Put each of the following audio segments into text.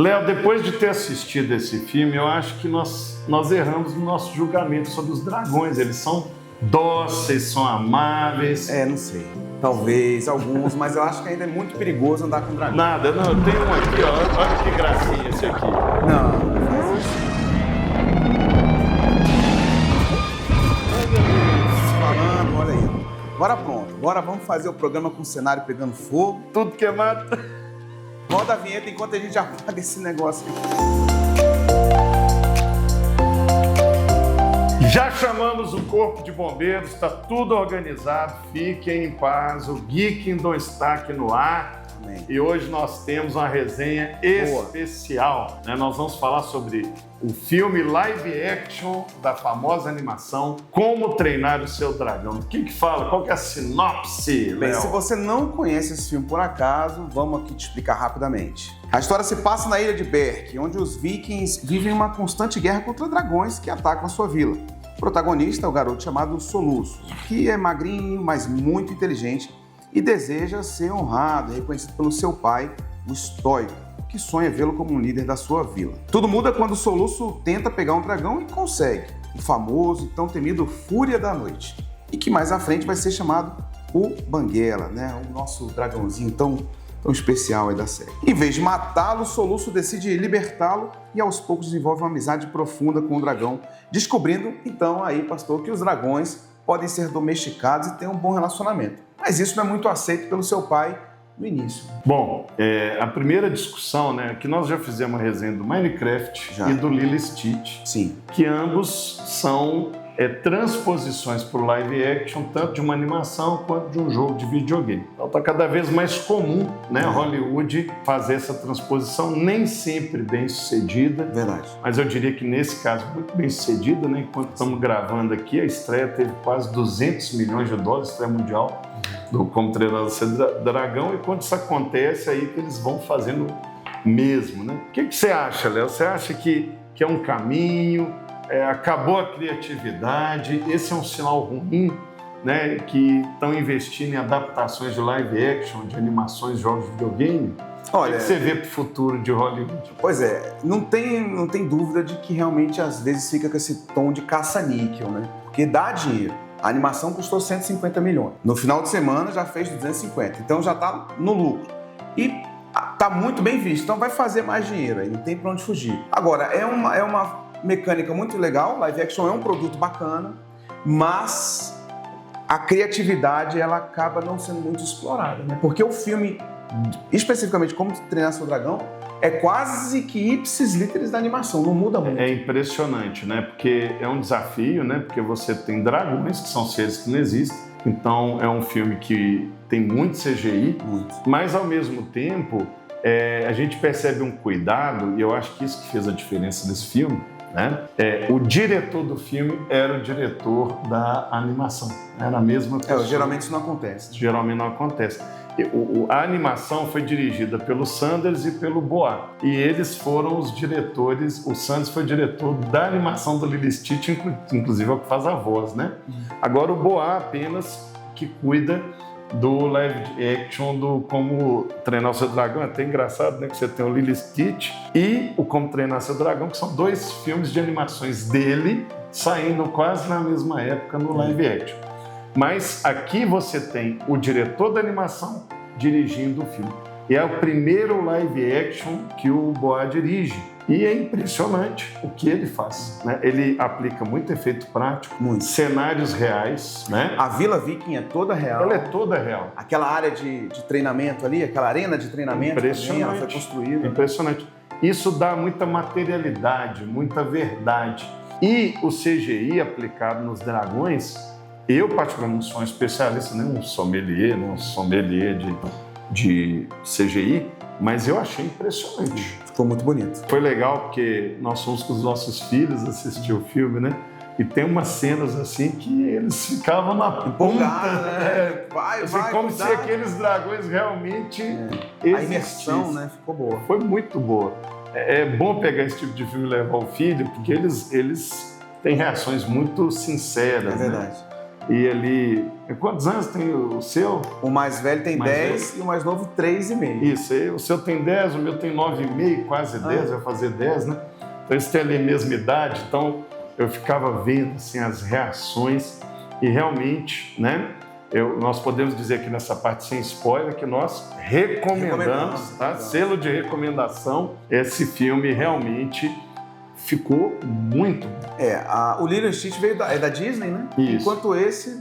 Léo, depois de ter assistido esse filme, eu acho que nós erramos no nosso julgamento sobre os dragões. Eles são dóceis, são amáveis. Não sei. Talvez alguns, mas eu acho que ainda é muito perigoso andar com dragão. Nada, não, eu tenho um aqui, ó. Olha que gracinha esse aqui. Não faz isso. Falando, olha aí. Agora pronto. Agora vamos fazer o programa com o cenário pegando fogo. Tudo queimado. Roda a vinheta enquanto a gente apaga esse negócio aqui. Já chamamos o Corpo de Bombeiros, está tudo organizado, fiquem em paz, o Geek não está aqui no ar. Amém. E hoje nós temos uma resenha especial, né? Nós vamos falar sobre o filme live action da famosa animação Como Treinar o Seu Dragão. O que fala? Qual que é a sinopse, Léo? Bem, se você não conhece esse filme por acaso, vamos aqui te explicar rapidamente. A história se passa na ilha de Berk, onde os vikings vivem uma constante guerra contra dragões que atacam a sua vila. O protagonista é o garoto chamado Soluço, que é magrinho, mas muito inteligente e deseja ser honrado e reconhecido pelo seu pai, o Estoico, que sonha vê-lo como um líder da sua vila. Tudo muda quando o Soluço tenta pegar um dragão e consegue, o famoso e tão temido Fúria da Noite, e que mais à frente vai ser chamado o Banguela, né? O nosso dragãozinho tão especial aí da série. Em vez de matá-lo, o Soluço decide libertá-lo e aos poucos desenvolve uma amizade profunda com o dragão, descobrindo então aí, pastor, que os dragões podem ser domesticados e ter um bom relacionamento. Mas isso não é muito aceito pelo seu pai no início. Bom, a primeira discussão, né, que nós já fizemos a resenha do Minecraft e do Lilo e Stitch, sim, que ambos são transposições para o live action, tanto de uma animação quanto de um jogo de videogame. Então está cada vez mais comum, né, Hollywood fazer essa transposição, nem sempre bem sucedida. Verdade. Mas eu diria que nesse caso muito bem sucedida, né? Enquanto estamos gravando aqui, a estreia teve quase 200 milhões de dólares, estreia mundial do Como Treinar o Seu Dragão, e quando isso acontece, aí que eles vão fazendo mesmo, né? O que você acha, Léo? Você acha que é um caminho? Acabou a criatividade? Esse é um sinal ruim, né? Que estão investindo em adaptações de live action, de animações, jogos de videogame? Olha, o que você vê para o futuro de Hollywood? Pois não tem dúvida de que realmente às vezes fica com esse tom de caça-níquel, né? Porque dá dinheiro. A animação custou 150 milhões. No final de semana já fez 250, então já está no lucro. E está muito bem visto, então vai fazer mais dinheiro, aí não tem para onde fugir. Agora, é uma mecânica muito legal, live action é um produto bacana, mas a criatividade ela acaba não sendo muito explorada, né? Porque o filme, especificamente Como Treinar Seu Dragão, é quase que ipsis literis da animação, não muda muito. É impressionante, né? Porque é um desafio, né? Porque você tem dragões, que são seres que não existem, então é um filme que tem muito CGI, mas ao mesmo tempo a gente percebe um cuidado, e eu acho que isso que fez a diferença desse filme, né? O diretor do filme era o diretor da animação, era a mesma pessoa. Geralmente isso não acontece. Geralmente não acontece. A animação foi dirigida pelo Sanders e pelo Bois. E eles foram os diretores. O Sanders foi diretor da animação do Lilo e Stitch, inclusive é o que faz a voz, né? Agora o Bois apenas que cuida do live action do Como Treinar o Seu Dragão. É até engraçado, né? Que você tem o Lilo e Stitch e o Como Treinar o Seu Dragão, que são dois filmes de animações dele saindo quase na mesma época no live action. Mas aqui você tem o diretor da animação dirigindo o filme. E é o primeiro live action que o Bois dirige. E é impressionante o que ele faz, né? Ele aplica muito efeito prático, cenários reais, né? A Vila Viking é toda real. Ela é toda real. Aquela área de treinamento ali, aquela arena de treinamento também, ela foi construída. Impressionante. Isso dá muita materialidade, muita verdade. E o CGI aplicado nos dragões, eu particularmente sou um especialista, nem um sommelier, de CGI, mas eu achei impressionante. Ficou muito bonito. Foi legal porque nós fomos com os nossos filhos assistir o filme, né? E tem umas cenas assim que eles ficavam na ponta, né? Vai, como se aqueles dragões realmente existissem. A imersão, né? Ficou boa. Foi muito boa. É bom pegar esse tipo de filme e levar o filho, porque eles têm reações muito sinceras. É verdade. Né? E ele... Quantos anos tem o seu? O mais velho tem 10 e o mais novo 3,5. Isso, o seu tem 10, o meu tem 9,5, quase 10, vai fazer 10, né? Então eles têm ali a mesma idade, então eu ficava vendo assim, as reações e realmente, né? Nós podemos dizer aqui nessa parte sem spoiler que nós recomendamos, tá? Selo de recomendação, esse filme realmente ficou muito bom. O Lilo e Stitch é da Disney, né? Isso. Enquanto esse,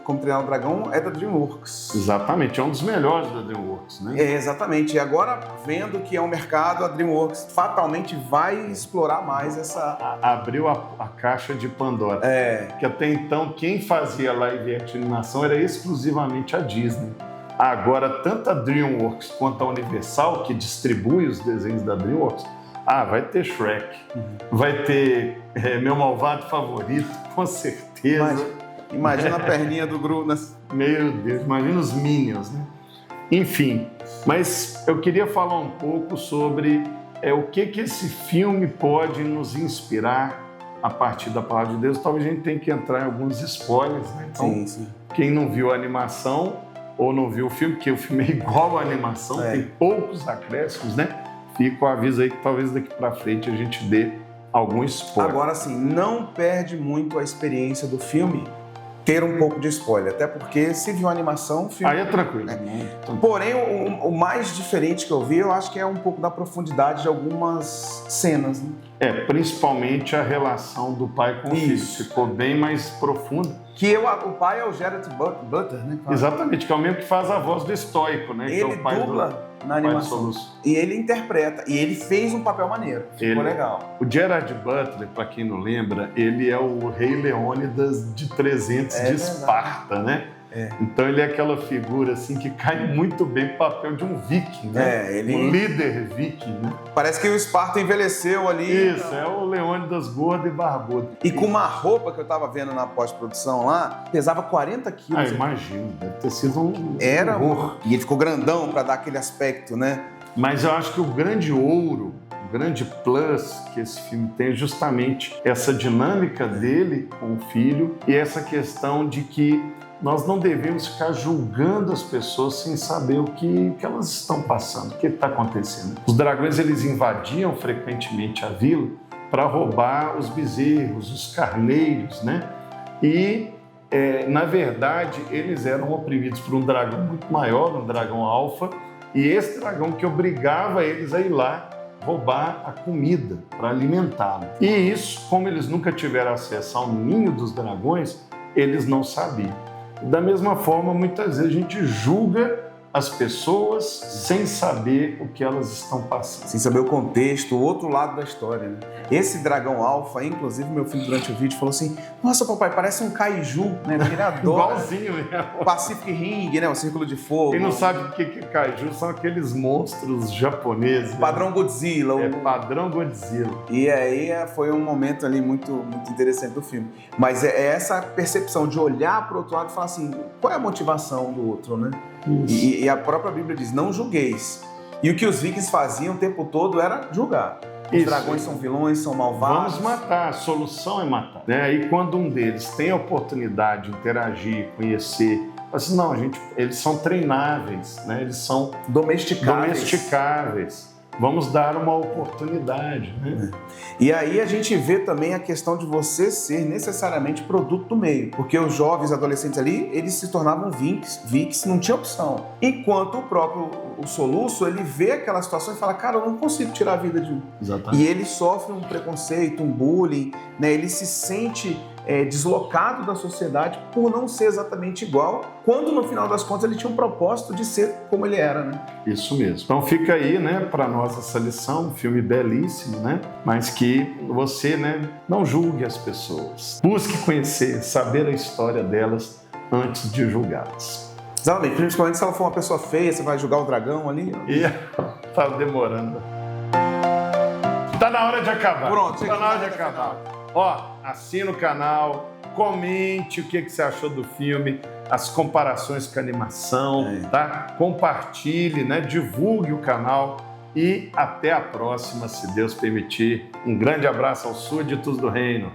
Como Treinar o Dragão, é da DreamWorks. Exatamente, é um dos melhores da DreamWorks, né? Exatamente. E agora, vendo que é um mercado, a DreamWorks fatalmente vai explorar mais essa... Abriu a caixa de Pandora. Que até então, quem fazia live action animação era exclusivamente a Disney. Agora, tanto a DreamWorks quanto a Universal, que distribui os desenhos da DreamWorks, vai ter Shrek, vai ter Meu Malvado Favorito, com certeza. Imagina a perninha do Gru. Meu Deus, imagina os Minions, né? Enfim, mas eu queria falar um pouco sobre o que esse filme pode nos inspirar a partir da palavra de Deus. Talvez a gente tenha que entrar em alguns spoilers, né? Então, sim. Quem não viu a animação ou não viu o filme, porque o filme é igual à animação, tem poucos acréscimos, né? Fica o aviso aí que talvez daqui pra frente a gente dê algum spoiler. Agora, assim, não perde muito a experiência do filme ter um pouco de spoiler. Até porque se viu a animação, o filme... Aí é tranquilo. Porém, o mais diferente que eu vi, eu acho que é um pouco da profundidade de algumas cenas, né? Principalmente a relação do pai com o filho. Ficou bem mais profunda. O pai é o Gerard Butler, né? Exatamente, que é o mesmo que faz a voz do estoico, né? Ele que é o pai dubla na animação. E ele interpreta. E ele fez um papel maneiro. Ficou legal. O Gerard Butler, para quem não lembra, ele é o Rei Leônidas de 300 de Esparta, né? Então ele é aquela figura assim que cai muito bem no papel de um viking, né? Um líder viking, né? Parece que o Esparta envelheceu ali. Isso, é o Leônidas gordo e barbudo. E com uma roupa que eu tava vendo na pós-produção lá, pesava 40 quilos. Imagino, deve ter sido um horror. E ele ficou grandão para dar aquele aspecto, né? Mas eu acho que o grande ouro, o grande plus que esse filme tem é justamente essa dinâmica dele com o filho e essa questão de que nós não devemos ficar julgando as pessoas sem saber o que elas estão passando, o que está acontecendo. Os dragões, eles invadiam frequentemente a vila para roubar os bezerros, os carneiros, né? E, na verdade, eles eram oprimidos por um dragão muito maior, um dragão alfa, e esse dragão que obrigava eles a ir lá roubar a comida para alimentá-lo. E isso, como eles nunca tiveram acesso ao ninho dos dragões, eles não sabiam. Da mesma forma, muitas vezes a gente julga as pessoas sem saber o que elas estão passando. Sem saber o contexto, o outro lado da história, né? Esse dragão alfa, inclusive meu filho durante o vídeo falou assim: nossa, papai, parece um kaiju, né? Porque ele adora. Igualzinho mesmo. Pacific Ring, né? O Círculo de Fogo. Quem não sabe o que é kaiju, são aqueles monstros japoneses. Padrão Godzilla. Padrão Godzilla. E aí foi um momento ali muito interessante do filme. Mas é essa percepção de olhar para o outro lado e falar assim, qual é a motivação do outro, né? E a própria Bíblia diz, não julgueis. E o que os vikings faziam o tempo todo era julgar. Os dragões são vilões, são malvados. Vamos matar, a solução é matar. E quando um deles tem a oportunidade de interagir, conhecer, assim, não, eles são treináveis, né? Eles são domesticáveis. Vamos dar uma oportunidade, né? E aí a gente vê também a questão de você ser necessariamente produto do meio, porque os jovens adolescentes ali, eles se tornavam vikings, não tinha opção. Enquanto o Soluço, ele vê aquela situação e fala, cara, eu não consigo tirar a vida de um. Exatamente. E ele sofre um preconceito, um bullying, né? Ele se sente deslocado da sociedade por não ser exatamente igual, quando no final das contas ele tinha um propósito de ser como ele era, né? Isso mesmo. Então fica aí, né, para nós essa lição, um filme belíssimo, né? Mas que você, né, não julgue as pessoas. Busque conhecer, saber a história delas antes de julgá-las. Exatamente, principalmente se ela for uma pessoa feia, você vai julgar o dragão ali. E tá demorando. Tá na hora de acabar. Pronto, tá na hora de acabar. Assina o canal, comente o que você achou do filme, as comparações com a animação, tá? Compartilhe, né? Divulgue o canal e até a próxima, se Deus permitir. Um grande abraço aos súditos do reino.